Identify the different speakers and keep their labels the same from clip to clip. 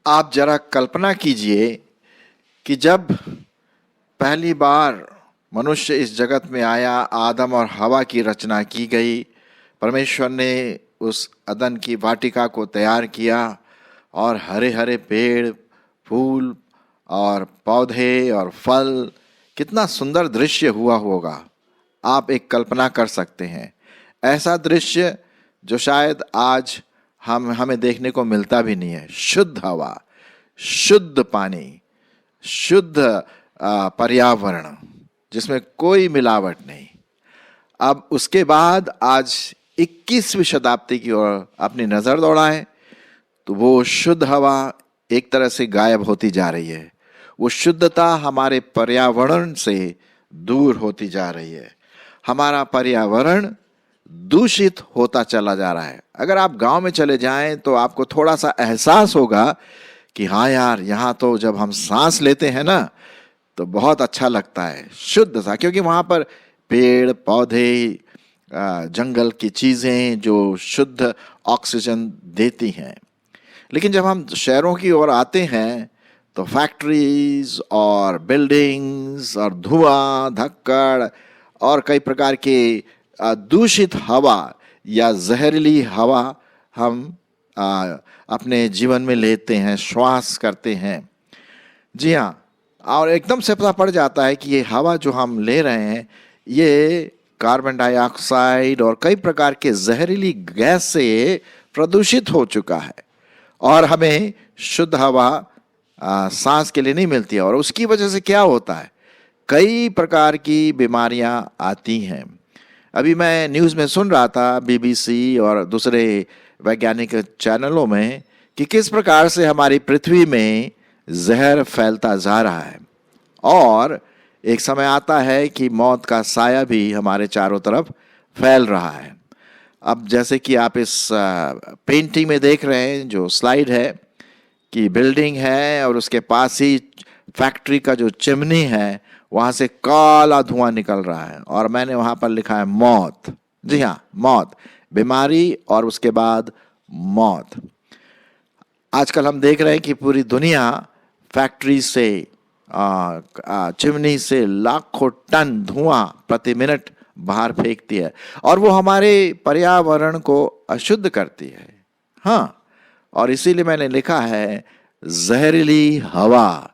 Speaker 1: आप जरा कल्पना कीजिए कि जब पहली बार मनुष्य इस जगत में आया, आदम और हवा की रचना की गई। परमेश्वर ने उस अदन की वाटिका को तैयार किया और हरे हरे पेड़, फूल और पौधे और फल, कितना सुंदर दृश्य हुआ होगा। आप एक कल्पना कर सकते हैं ऐसा दृश्य जो शायद आज हमें देखने को मिलता भी नहीं है। शुद्ध हवा, शुद्ध पानी, शुद्ध पर्यावरण जिसमें कोई मिलावट नहीं। अब उसके बाद आज 21वीं शताब्दी की ओर अपनी नजर दौड़ाएं तो वो शुद्ध हवा एक तरह से गायब होती जा रही है। वो शुद्धता हमारे पर्यावरण से दूर होती जा रही है। हमारा पर्यावरण दूषित होता चला जा रहा है। अगर आप गांव में चले जाएं तो आपको थोड़ा सा एहसास होगा कि हाँ यार, यहाँ तो जब हम सांस लेते हैं ना तो बहुत अच्छा लगता है, शुद्ध सा, क्योंकि वहाँ पर पेड़ पौधे, जंगल की चीज़ें जो शुद्ध ऑक्सीजन देती हैं। लेकिन जब हम शहरों की ओर आते हैं तो फैक्ट्रीज और बिल्डिंग्स और धुआं धक्कड़ और कई प्रकार के दूषित हवा या जहरीली हवा हम अपने जीवन में लेते हैं, श्वास करते हैं। जी हाँ, और एकदम से पता पड़ जाता है कि ये हवा जो हम ले रहे हैं ये कार्बन डाइऑक्साइड और कई प्रकार के जहरीली गैस से प्रदूषित हो चुका है और हमें शुद्ध हवा सांस के लिए नहीं मिलती है। और उसकी वजह से क्या होता है, कई प्रकार की बीमारियां आती हैं। अभी मैं न्यूज़ में सुन रहा था, बीबीसी और दूसरे वैज्ञानिक चैनलों में, कि किस प्रकार से हमारी पृथ्वी में जहर फैलता जा रहा है और एक समय आता है कि मौत का साया भी हमारे चारों तरफ फैल रहा है। अब जैसे कि आप इस पेंटिंग में देख रहे हैं, जो स्लाइड है कि बिल्डिंग है और उसके पास ही फैक्ट्री का जो चिमनी है वहाँ से काला धुआं निकल रहा है और मैंने वहाँ पर लिखा है मौत। जी हाँ, मौत, बीमारी और उसके बाद मौत। आजकल हम देख रहे हैं कि पूरी दुनिया फैक्ट्री से, चिमनी से लाखों टन धुआं प्रति मिनट बाहर फेंकती है और वो हमारे पर्यावरण को अशुद्ध करती है। हाँ, और इसीलिए मैंने लिखा है जहरीली हवा।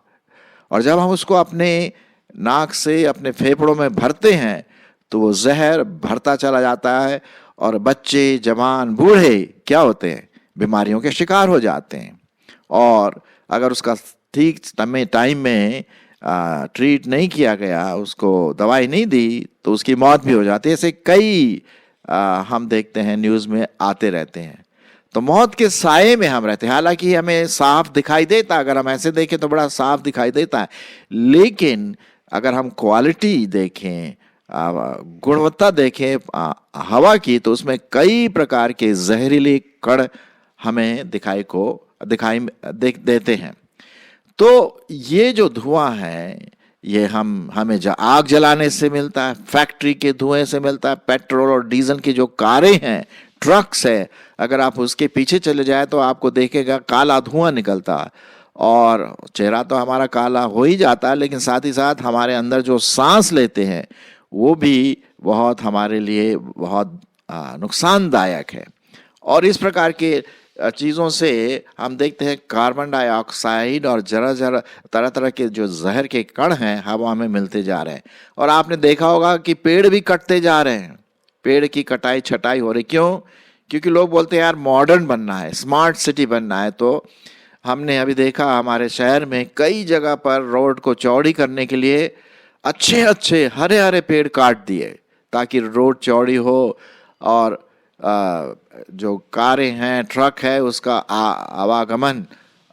Speaker 1: और जब हम उसको अपने नाक से अपने फेफड़ों में भरते हैं तो वो जहर भरता चला जाता है और बच्चे, जवान, बूढ़े क्या होते हैं, बीमारियों के शिकार हो जाते हैं। और अगर उसका ठीक टाइम में ट्रीट नहीं किया गया, उसको दवाई नहीं दी, तो उसकी मौत भी हो जाती है। ऐसे कई हम देखते हैं, न्यूज़ में आते रहते हैं। तो मौत के साये में हम रहते हैं। हालांकि हमें साफ दिखाई देता, अगर हम ऐसे देखें तो बड़ा साफ दिखाई देता है, लेकिन अगर हम क्वालिटी देखें, गुणवत्ता देखें हवा की, तो उसमें कई प्रकार के जहरीले कण हमें दिखाई देते हैं। तो ये जो धुआं है ये हमें आग जलाने से मिलता है, फैक्ट्री के धुएं से मिलता है, पेट्रोल और डीजल की जो कारें हैं, ट्रक्स है, अगर आप उसके पीछे चले जाए तो आपको देखेगा काला धुआं निकलता और चेहरा तो हमारा काला हो ही जाता है, लेकिन साथ ही साथ हमारे अंदर जो सांस लेते हैं वो भी बहुत हमारे लिए बहुत नुकसानदायक है। और इस प्रकार के चीज़ों से हम देखते हैं कार्बन डाइऑक्साइड और जरा तरह तरह के जो जहर के कण हैं हवा में मिलते जा रहे हैं। और आपने देखा होगा कि पेड़ भी कटते जा रहे हैं, पेड़ की कटाई छटाई हो रही। क्यों? क्योंकि लोग बोलते हैं यार मॉडर्न बनना है, स्मार्ट सिटी बनना है। तो हमने अभी देखा हमारे शहर में कई जगह पर रोड को चौड़ी करने के लिए अच्छे अच्छे हरे हरे पेड़ काट दिए ताकि रोड चौड़ी हो और जो कारें हैं, ट्रक है, उसका आवागमन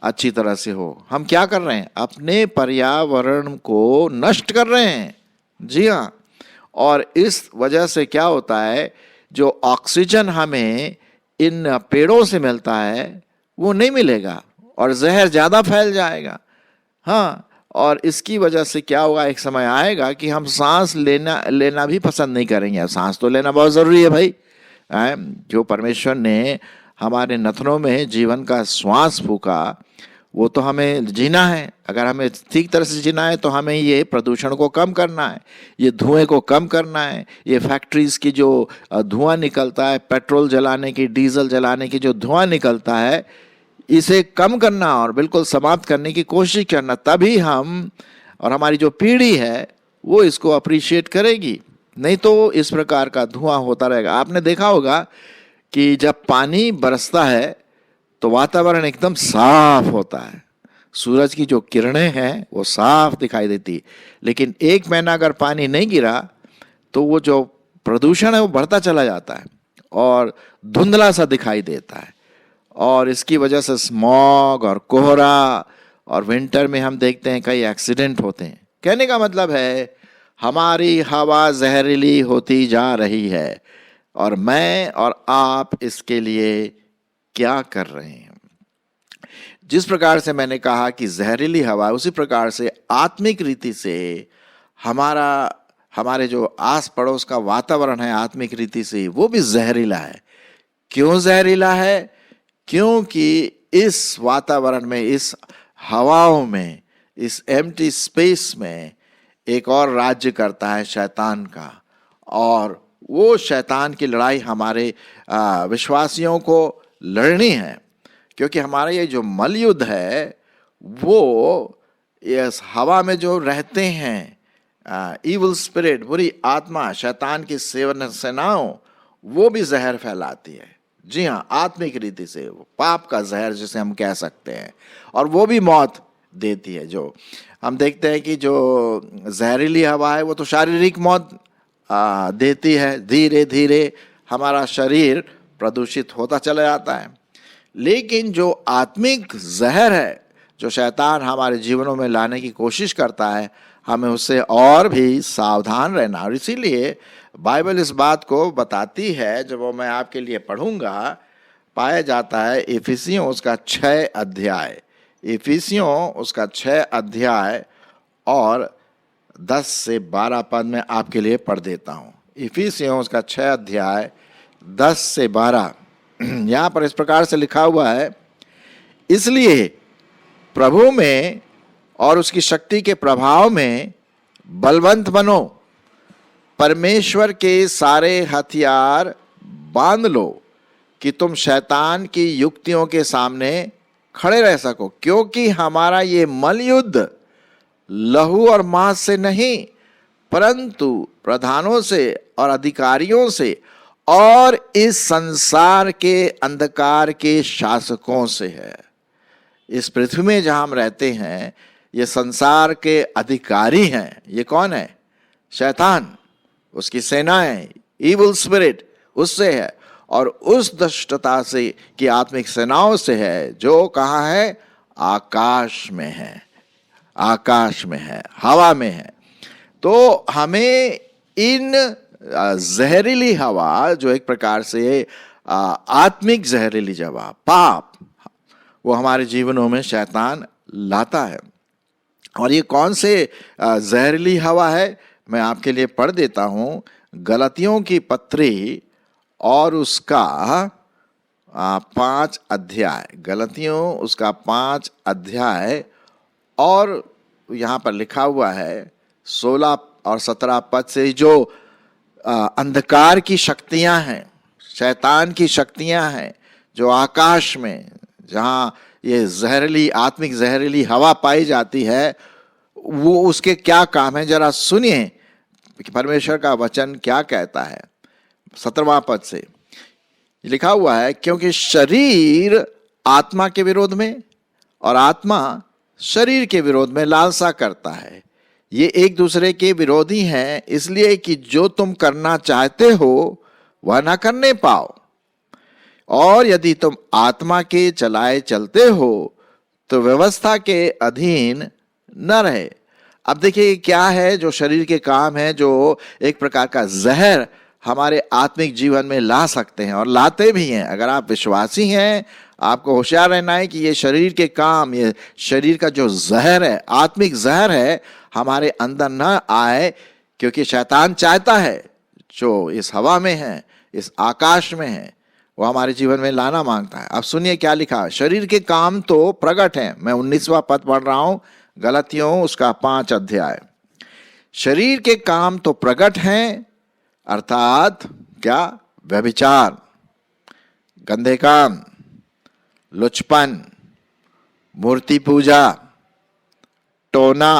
Speaker 1: अच्छी तरह से हो। हम क्या कर रहे हैं, अपने पर्यावरण को नष्ट कर रहे हैं। जी हाँ, और इस वजह से क्या होता है, जो ऑक्सीजन हमें इन पेड़ों से मिलता है वो नहीं मिलेगा और जहर ज़्यादा फैल जाएगा। हाँ, और इसकी वजह से क्या होगा, एक समय आएगा कि हम सांस लेना भी पसंद नहीं करेंगे। सांस तो लेना बहुत ज़रूरी है भाई। जो परमेश्वर ने हमारे नथनों में जीवन का श्वास फूका वो तो हमें जीना है। अगर हमें ठीक तरह से जीना है तो हमें ये प्रदूषण को कम करना है, ये धुएं को कम करना है, ये फैक्ट्रीज की जो धुआं निकलता है, पेट्रोल जलाने की, डीजल जलाने की जो धुआं निकलता है, इसे कम करना और बिल्कुल समाप्त करने की कोशिश करना। तभी हम और हमारी जो पीढ़ी है वो इसको अप्रिशिएट करेगी। नहीं तो इस प्रकार का धुआं होता रहेगा। आपने देखा होगा कि जब पानी बरसता है तो वातावरण एकदम साफ होता है, सूरज की जो किरणें हैं वो साफ दिखाई देती। लेकिन एक महीना अगर पानी नहीं गिरा तो वो जो प्रदूषण है वो बढ़ता चला जाता है और धुंधला सा दिखाई देता है। और इसकी वजह से स्मॉग और कोहरा, और विंटर में हम देखते हैं कई एक्सीडेंट होते हैं। कहने का मतलब है हमारी हवा जहरीली होती जा रही है और मैं और आप इसके लिए क्या कर रहे हैं। जिस प्रकार से मैंने कहा कि जहरीली हवा, उसी प्रकार से आत्मिक रीति से हमारे जो आस पड़ोस का वातावरण है आत्मिक रीति से वो भी जहरीला है। क्यों जहरीला है? क्योंकि इस वातावरण में, इस हवाओं में, इस एम्प्टी स्पेस में एक और राज्य करता है शैतान का। और वो शैतान की लड़ाई हमारे विश्वासियों को लड़नी है, क्योंकि हमारा ये जो मल युद्ध है वो इस हवा में जो रहते हैं इविल स्पिरिट, बुरी आत्मा, शैतान की सेनाओं, वो भी जहर फैलाती है। जी हाँ, आत्मिक रीति से वो पाप का जहर जिसे हम कह सकते हैं, और वो भी मौत देती है। जो हम देखते हैं कि जो जहरीली हवा है वो तो शारीरिक मौत देती है। धीरे धीरे हमारा शरीर प्रदूषित होता चला जाता है। लेकिन जो आत्मिक जहर है जो शैतान हमारे जीवनों में लाने की कोशिश करता है, हमें उससे और भी सावधान रहना। और इसीलिए बाइबल इस बात को बताती है, जब वो मैं आपके लिए पढ़ूंगा, पाया जाता है इफिसियों उसका 6 अध्याय, इफिसियों उसका 6 अध्याय और 10 से 12 पद में आपके लिए पढ़ देता हूँ। इफिसियों उसका 6 अध्याय 10 से 12, यहाँ पर इस प्रकार से लिखा हुआ है, इसलिए प्रभु में और उसकी शक्ति के प्रभाव में बलवंत बनो, परमेश्वर के सारे हथियार बांध लो कि तुम शैतान की युक्तियों के सामने खड़े रह सको। क्योंकि हमारा ये मल युद्ध लहू और मांस से नहीं, परंतु प्रधानों से और अधिकारियों से और इस संसार के अंधकार के शासकों से है। इस पृथ्वी में जहां हम रहते हैं, ये संसार के अधिकारी हैं। ये कौन है? शैतान, उसकी सेनाएं, इविल स्पिरिट, उससे है। और उस दुष्टता से की आत्मिक सेनाओं से है जो कहाँ है? आकाश में है, आकाश में है, हवा में है। तो हमें इन जहरीली हवा, जो एक प्रकार से आत्मिक जहरीली हवा, पाप, वो हमारे जीवनों में शैतान लाता है। और ये कौन से जहरीली हवा है, मैं आपके लिए पढ़ देता हूँ। गलतियों की पत्री और उसका 5 अध्याय, गलतियों उसका 5 अध्याय, और यहाँ पर लिखा हुआ है 16 और 17 पद से, जो अंधकार की शक्तियां हैं, शैतान की शक्तियां हैं, जो आकाश में, जहाँ ये जहरीली आत्मिक जहरीली हवा पाई जाती है, वो उसके क्या काम है, जरा सुनिए कि परमेश्वर का वचन क्या कहता है। 17वां पद से लिखा हुआ है, क्योंकि शरीर आत्मा के विरोध में और आत्मा शरीर के विरोध में लालसा करता है। ये एक दूसरे के विरोधी हैं, इसलिए कि जो तुम करना चाहते हो वह ना करने पाओ। और यदि तुम आत्मा के चलाए चलते हो तो व्यवस्था के अधीन न रहे। अब देखिए क्या है जो शरीर के काम है, जो एक प्रकार का जहर हमारे आत्मिक जीवन में ला सकते हैं और लाते भी हैं। अगर आप विश्वासी हैं, आपको होशियार रहना है कि ये शरीर के काम, ये शरीर का जो जहर है, आत्मिक जहर है, हमारे अंदर न आए। क्योंकि शैतान चाहता है, जो इस हवा में है, इस आकाश में है, वो हमारे जीवन में लाना मांगता है। अब सुनिए क्या लिखा है, शरीर के काम तो प्रकट हैं। मैं 19वां पद पढ़ रहा हूं, गलतियों उसका 5 अध्याय। शरीर के काम तो प्रकट हैं, अर्थात क्या? व्यभिचार, गंदे काम, लुचपन, मूर्ति पूजा, टोना,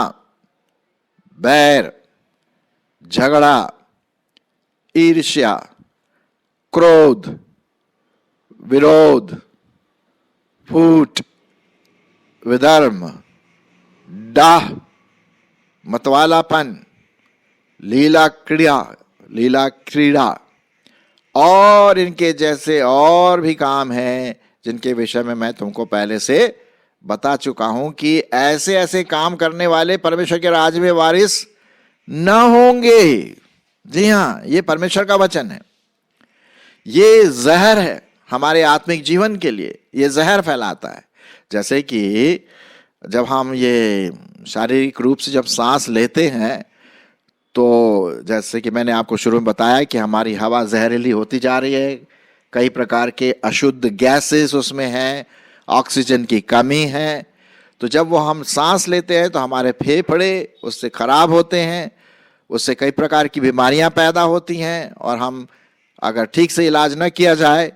Speaker 1: बैर, झगड़ा, ईर्ष्या, क्रोध, विरोध, फूट, विधर्म, डाह, मतवालापन, लीला क्रीड़ा और इनके जैसे और भी काम हैं, जिनके विषय में मैं तुमको पहले से बता चुका हूं कि ऐसे ऐसे काम करने वाले परमेश्वर के राज में वारिस न होंगे। जी हां, ये परमेश्वर का वचन है। ये जहर है हमारे आत्मिक जीवन के लिए, ये जहर फैलाता है। जैसे कि जब हम ये शारीरिक रूप से जब सांस लेते हैं, तो जैसे कि मैंने आपको शुरू में बताया कि हमारी हवा जहरीली होती जा रही है, कई प्रकार के अशुद्ध गैसेस उसमें हैं, ऑक्सीजन की कमी है। तो जब वो हम सांस लेते हैं तो हमारे फेफड़े उससे खराब होते हैं, उससे कई प्रकार की बीमारियां पैदा होती हैं, और हम अगर ठीक से इलाज न किया जाए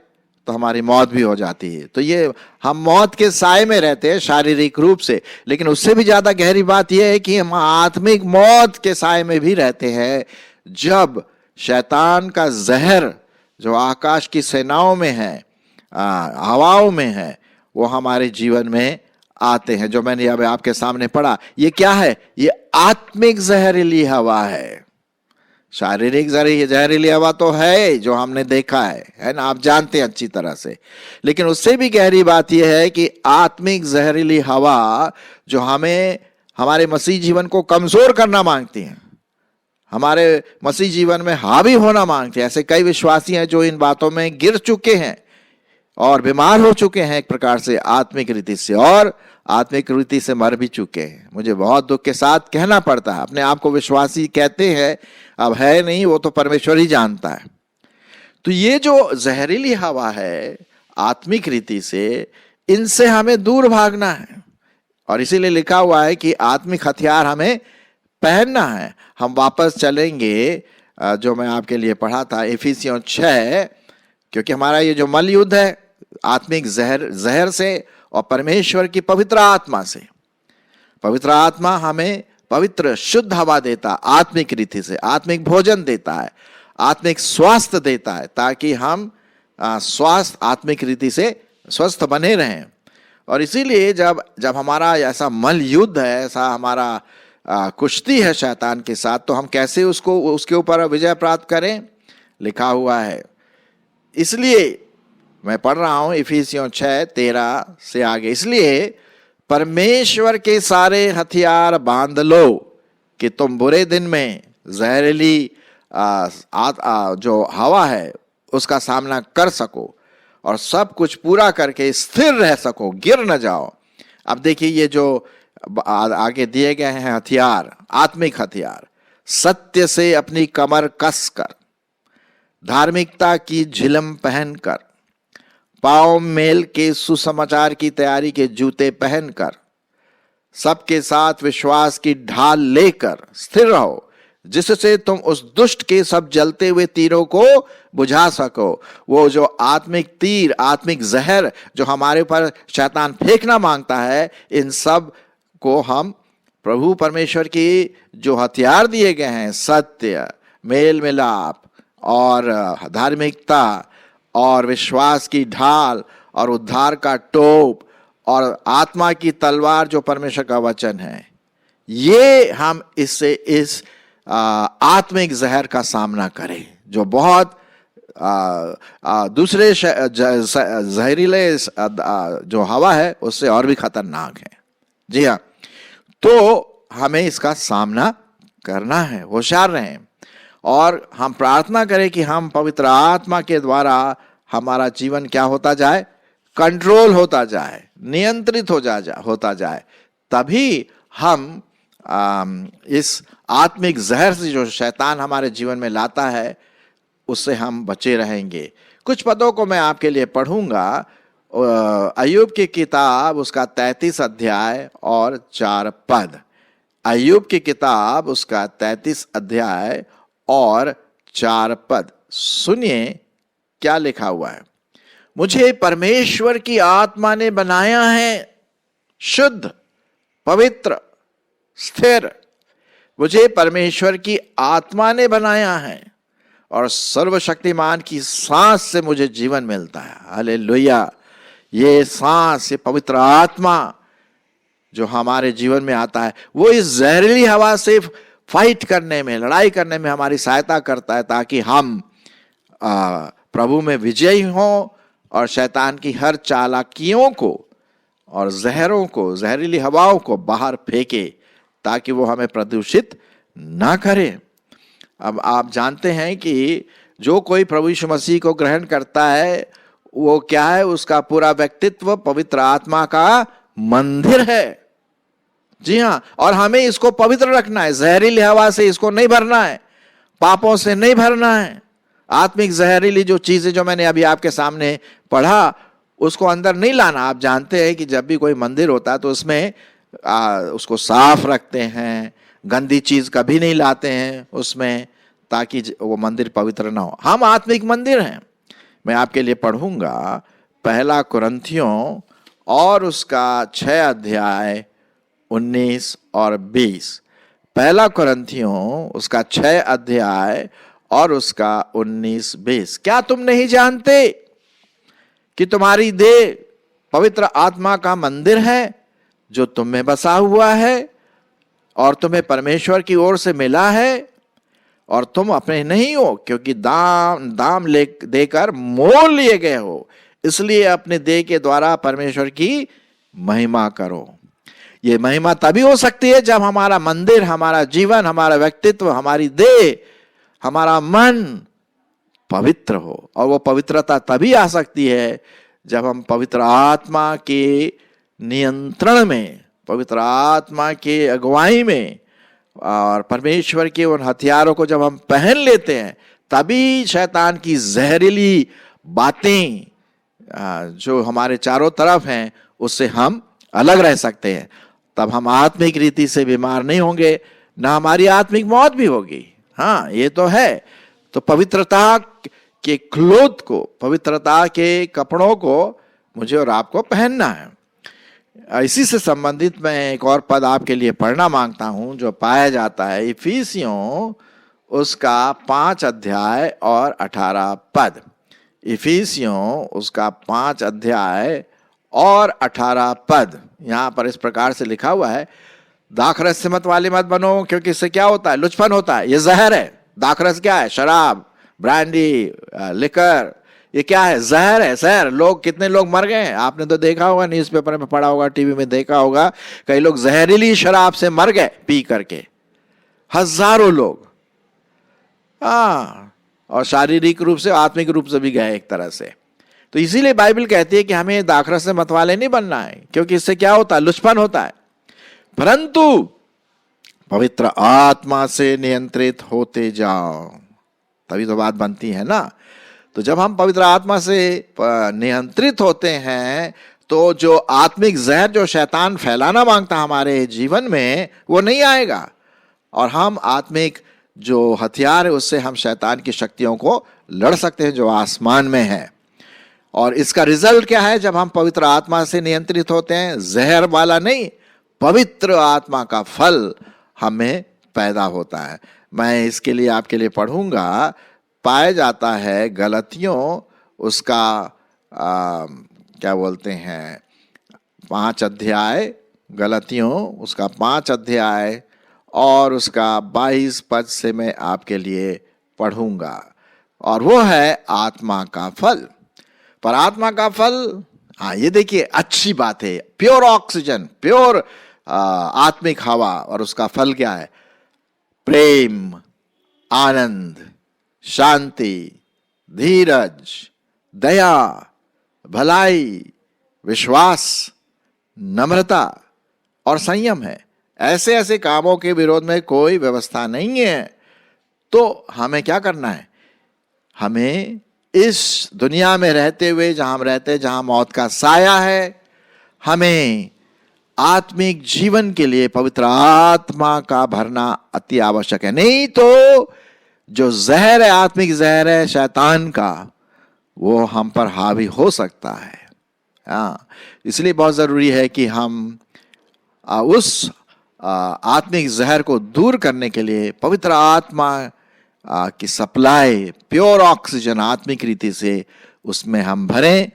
Speaker 1: तो हमारी मौत भी हो जाती है। तो ये हम मौत के साए में रहते हैं शारीरिक रूप से, लेकिन उससे भी ज्यादा गहरी बात यह है कि हम आत्मिक मौत के साए में भी रहते हैं, जब शैतान का जहर जो आकाश की सेनाओं में है, हवाओं में है, वो हमारे जीवन में आते हैं। जो मैंने अब आपके सामने पढ़ा, ये क्या है? ये आत्मिक जहरीली हवा है। शारीरिक जहरीली हवा तो है जो हमने देखा है ना, आप जानते हैं अच्छी तरह से। लेकिन उससे भी गहरी बात यह है कि आत्मिक जहरीली हवा जो हमें हमारे मसीह जीवन को कमजोर करना मांगती है, हमारे मसीह जीवन में हावी होना मांगते हैं। ऐसे कई विश्वासी हैं जो इन बातों में गिर चुके हैं और बीमार हो चुके हैं एक प्रकार से आत्मिक रीति से, और आत्मिक रीति से मर भी चुके हैं। मुझे बहुत दुख के साथ कहना पड़ता है, अपने आप को विश्वासी कहते हैं, अब है नहीं, वो तो परमेश्वर ही जानता है। तो ये जो जहरीली हवा है आत्मिक रीति से, इनसे हमें दूर भागना है। और इसीलिए लिखा हुआ है कि आत्मिक हथियार हमें पहनना है। हम वापस चलेंगे जो मैं आपके लिए पढ़ा था इफिसियों 6, क्योंकि हमारा ये जो मल युद्ध है आत्मिक जहर से और परमेश्वर की पवित्र आत्मा से। पवित्र आत्मा हमें पवित्र शुद्ध हवा देता, आत्मिक रीति से आत्मिक भोजन देता है, आत्मिक स्वास्थ्य देता है, ताकि हम स्वास्थ्य आत्मिक रीति से स्वस्थ बने रहें। और इसीलिए जब हमारा ऐसा मल युद्ध है, ऐसा हमारा कुश्ती है शैतान के साथ, तो हम कैसे उसके ऊपर विजय प्राप्त करें? लिखा हुआ है, इसलिए मैं पढ़ रहा हूं इफिसियों 6:13 से आगे, इसलिए परमेश्वर के सारे हथियार बांध लो कि तुम बुरे दिन में जहरीली जो हवा है उसका सामना कर सको और सब कुछ पूरा करके स्थिर रह सको, गिर न जाओ। अब देखिए ये जो आगे दिए गए हैं हथियार, आत्मिक हथियार, सत्य से अपनी कमर कसकर, धार्मिकता की झिलम पहनकर, पांव मेल के सुसमाचार की तैयारी के जूते पहनकर, सबके साथ विश्वास की ढाल लेकर स्थिर रहो, जिससे तुम उस दुष्ट के सब जलते हुए तीरों को बुझा सको। वो जो आत्मिक तीर, आत्मिक जहर जो हमारे ऊपर शैतान फेंकना मांगता है, इन सब को हम प्रभु परमेश्वर की जो हथियार दिए गए हैं, सत्य, मेल मिलाप और धार्मिकता और विश्वास की ढाल और उद्धार का टोप और आत्मा की तलवार जो परमेश्वर का वचन है, ये हम इससे इस आत्मिक जहर का सामना करें जो बहुत दूसरे जहरीले जो हवा है उससे और भी खतरनाक है। जी हाँ, तो हमें इसका सामना करना है, होशियार रहें और हम प्रार्थना करें कि हम पवित्र आत्मा के द्वारा हमारा जीवन क्या होता जाए, कंट्रोल होता जाए, नियंत्रित होता जाए। तभी हम इस आत्मिक जहर से जो शैतान हमारे जीवन में लाता है उससे हम बचे रहेंगे। कुछ पदों को मैं आपके लिए पढ़ूंगा। अय्यूब की किताब उसका 33 अध्याय और 4 पद। अय्यूब की किताब उसका 33 अध्याय और 4 पद। सुनिए क्या लिखा हुआ है। मुझे परमेश्वर की आत्मा ने बनाया है शुद्ध, पवित्र, स्थिर। मुझे परमेश्वर की आत्मा ने बनाया है और सर्वशक्तिमान की सांस से मुझे जीवन मिलता है। हालेलुया। ये सांस, ये पवित्र आत्मा जो हमारे जीवन में आता है, वो इस जहरीली हवा से फाइट करने में, लड़ाई करने में हमारी सहायता करता है, ताकि हम प्रभु में विजयी हों और शैतान की हर चालाकियों को और जहरों को, जहरीली हवाओं को बाहर फेंके, ताकि वो हमें प्रदूषित ना करे। अब आप जानते हैं कि जो कोई प्रभु यीशु मसीह को ग्रहण करता है, वो क्या है, उसका पूरा व्यक्तित्व पवित्र आत्मा का मंदिर है। जी हाँ, और हमें इसको पवित्र रखना है। जहरीली हवा से इसको नहीं भरना है, पापों से नहीं भरना है। आत्मिक जहरीली जो चीजें जो मैंने अभी आपके सामने पढ़ा, उसको अंदर नहीं लाना। आप जानते हैं कि जब भी कोई मंदिर होता है तो उसमें उसको साफ रखते हैं, गंदी चीज कभी नहीं लाते हैं उसमें, ताकि वो मंदिर पवित्र ना हो। हम आत्मिक मंदिर हैं। मैं आपके लिए पढ़ूंगा 1 कुरिन्थियों और उसका 6 अध्याय 19 और 20। 1 कुरिन्थियों उसका 6 अध्याय और उसका 19-20। क्या तुम नहीं जानते कि तुम्हारी देह पवित्र आत्मा का मंदिर है, जो तुम में बसा हुआ है और तुम्हें परमेश्वर की ओर से मिला है, और तुम अपने नहीं हो, क्योंकि दाम देकर मोल लिए गए हो। इसलिए अपने देह के द्वारा परमेश्वर की महिमा करो। ये महिमा तभी हो सकती है जब हमारा मंदिर, हमारा जीवन, हमारा व्यक्तित्व, हमारी देह, हमारा मन पवित्र हो। और वो पवित्रता तभी आ सकती है जब हम पवित्र आत्मा के नियंत्रण में, पवित्र आत्मा के अगुवाई में और परमेश्वर के उन हथियारों को जब हम पहन लेते हैं, तभी शैतान की जहरीली बातें जो हमारे चारों तरफ हैं, उससे हम अलग रह सकते हैं। तब हम आत्मिक रीति से बीमार नहीं होंगे, ना हमारी आत्मिक मौत भी होगी। हाँ, ये तो है। तो पवित्रता के क्लोथ को, पवित्रता के कपड़ों को मुझे और आपको पहनना है। इसी से संबंधित मैं एक और पद आपके लिए पढ़ना मांगता हूं, जो पाया जाता है इफिसियों उसका 5 अध्याय और 18 पद। इफिसियों उसका 5 अध्याय और 18 पद। यहां पर इस प्रकार से लिखा हुआ है, दाखरस से मत बनो, क्योंकि इससे क्या होता है, लुचपन होता है। ये जहर है। दाखरस क्या है? शराब, ब्रांडी, लिकर। ये क्या है? जहर है, जहर। लोग, कितने लोग मर गए हैं, आपने तो देखा होगा, न्यूज़पेपर में पढ़ा होगा, टीवी में देखा होगा, कई लोग जहरीली शराब से मर गए पी करके, हजारों लोग। हाँ, और शारीरिक रूप से, आत्मिक रूप से भी गए एक तरह से। तो इसीलिए बाइबल कहती है कि हमें दाखरस से मतवाले नहीं बनना है, क्योंकि इससे क्या होता है, लुचपन होता है। परंतु पवित्र आत्मा से नियंत्रित होते जाओ, तभी तो बात बनती है ना। तो जब हम पवित्र आत्मा से नियंत्रित होते हैं, तो जो आत्मिक जहर जो शैतान फैलाना मांगता हमारे जीवन में, वो नहीं आएगा। और हम आत्मिक जो हथियार है, उससे हम शैतान की शक्तियों को लड़ सकते हैं जो आसमान में है। और इसका रिजल्ट क्या है? जब हम पवित्र आत्मा से नियंत्रित होते हैं, जहर वाला नहीं, पवित्र आत्मा का फल हमें पैदा होता है। मैं इसके लिए आपके लिए पढ़ूंगा। पाया जाता है गलतियों उसका क्या बोलते हैं, 5 अध्याय, गलतियों उसका 5 अध्याय और उसका 22 पद से मैं आपके लिए पढ़ूंगा। और वो है आत्मा का फल। पर आत्मा का फल, हाँ ये देखिए अच्छी बात है, प्योर ऑक्सीजन, प्योर आत्मिक हवा। और उसका फल क्या है? प्रेम, आनंद, शांति, धीरज, दया, भलाई, विश्वास, नम्रता और संयम है। ऐसे ऐसे कामों के विरोध में कोई व्यवस्था नहीं है। तो हमें क्या करना है? हमें इस दुनिया में रहते हुए, जहां हम रहते हैं, जहां मौत का साया है, हमें आत्मिक जीवन के लिए पवित्र आत्मा का भरना अति आवश्यक है। नहीं तो जो जहर है, आत्मिक जहर है शैतान का, वो हम पर हावी हो सकता है। हाँ, इसलिए बहुत जरूरी है कि हम उस आत्मिक जहर को दूर करने के लिए पवित्र आत्मा की सप्लाई, प्योर ऑक्सीजन आत्मिक रीति से उसमें हम भरें।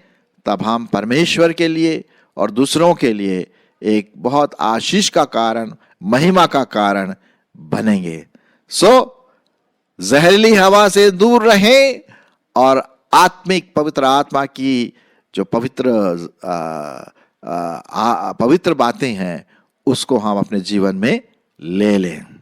Speaker 1: तब हम परमेश्वर के लिए और दूसरों के लिए एक बहुत आशीष का कारण, महिमा का कारण बनेंगे। जहरीली हवा से दूर रहें और आत्मिक पवित्र आत्मा की जो पवित्र बातें हैं उसको हम अपने जीवन में ले लें।